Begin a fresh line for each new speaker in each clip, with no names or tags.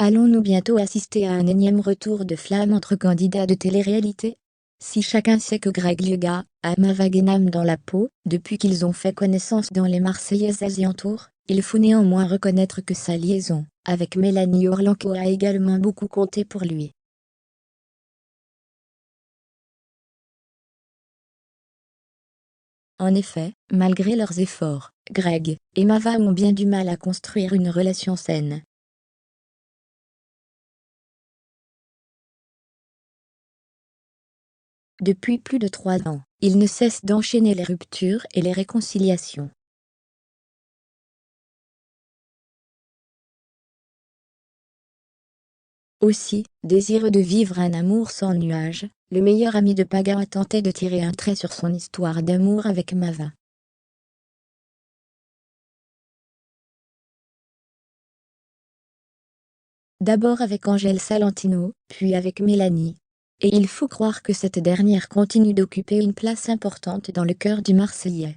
Allons-nous bientôt assister à un énième retour de flamme entre candidats de télé-réalité? Si chacun sait que Greg Lyga a Mava Guénam dans la peau, depuis qu'ils ont fait connaissance dans les Marseillaises alentours, il faut néanmoins reconnaître que sa liaison avec Mélanie Orlanco a également beaucoup compté pour lui. En effet, malgré leurs efforts, Greg et Mava ont bien du mal à construire une relation saine. Depuis plus de 3 ans, ils ne cessent d'enchaîner les ruptures et les réconciliations. Aussi, désireux de vivre un amour sans nuages, le meilleur ami de Paga a tenté de tirer un trait sur son histoire d'amour avec Mava. D'abord avec Angèle Salentino, puis avec Mélanie. Et il faut croire que cette dernière continue d'occuper une place importante dans le cœur du Marseillais.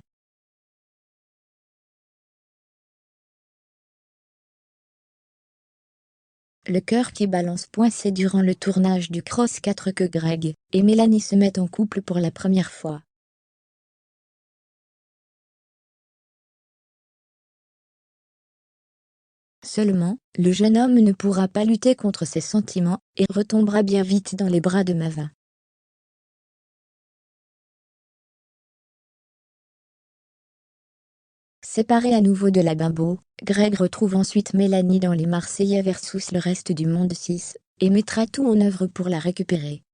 Le cœur qui balance point, c'est durant le tournage du Cross 4 que Greg et Mélanie se mettent en couple pour la première fois. Seulement, le jeune homme ne pourra pas lutter contre ses sentiments et retombera bien vite dans les bras de Mava. Séparé à nouveau de la bimbo, Greg retrouve ensuite Mélanie dans Les Marseillais versus le reste du monde 6, et mettra tout en œuvre pour la récupérer.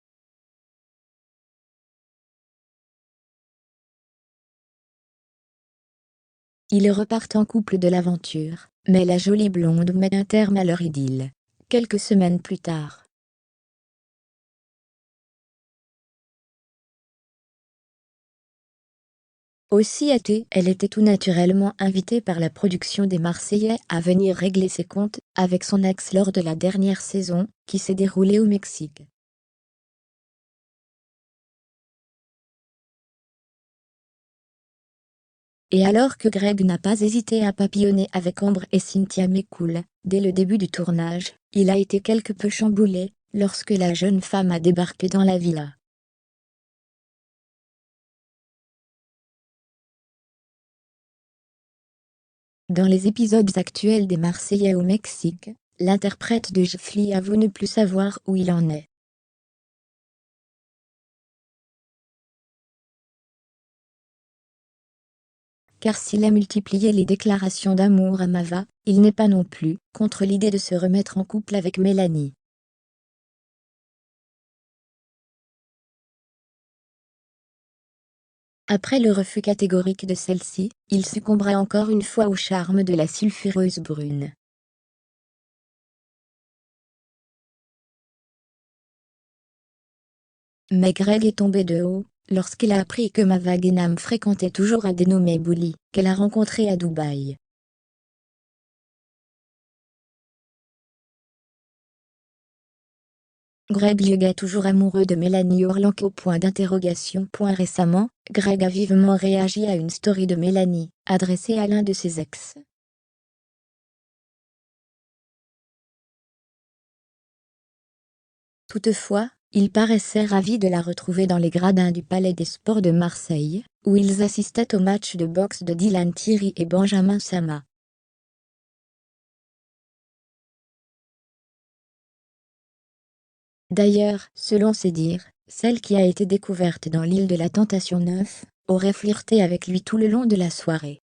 Ils repartent en couple de l'aventure, mais la jolie blonde met un terme à leur idylle. Quelques semaines plus tard. Aussi elle était tout naturellement invitée par la production des Marseillais à venir régler ses comptes avec son ex lors de la dernière saison, qui s'est déroulée au Mexique. Et alors que Greg n'a pas hésité à papillonner avec Ambre et Cynthia McCool, dès le début du tournage, il a été quelque peu chamboulé lorsque la jeune femme a débarqué dans la villa. Dans les épisodes actuels des Marseillais au Mexique, l'interprète de Jeffly avoue ne plus savoir où il en est. Car s'il a multiplié les déclarations d'amour à Mava, il n'est pas non plus contre l'idée de se remettre en couple avec Mélanie. Après le refus catégorique de celle-ci, il succombera encore une fois au charme de la sulfureuse brune. Mais Greg est tombé de haut lorsqu'il a appris que Mava Guénam fréquentait toujours un dénommé Bouli, qu'elle a rencontré à Dubaï. Greg Lyga toujours amoureux de Mélanie Orlanco. Récemment, Greg a vivement réagi à une story de Mélanie, adressée à l'un de ses ex. Toutefois, il paraissait ravi de la retrouver dans les gradins du Palais des Sports de Marseille, où ils assistaient au match de boxe de Dylan Thierry et Benjamin Sama. D'ailleurs, selon ses dires, celle qui a été découverte dans l'île de la Tentation 9 aurait flirté avec lui tout le long de la soirée.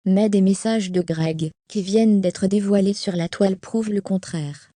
Mais des messages de Greg, qui viennent d'être dévoilés sur la toile prouvent le contraire.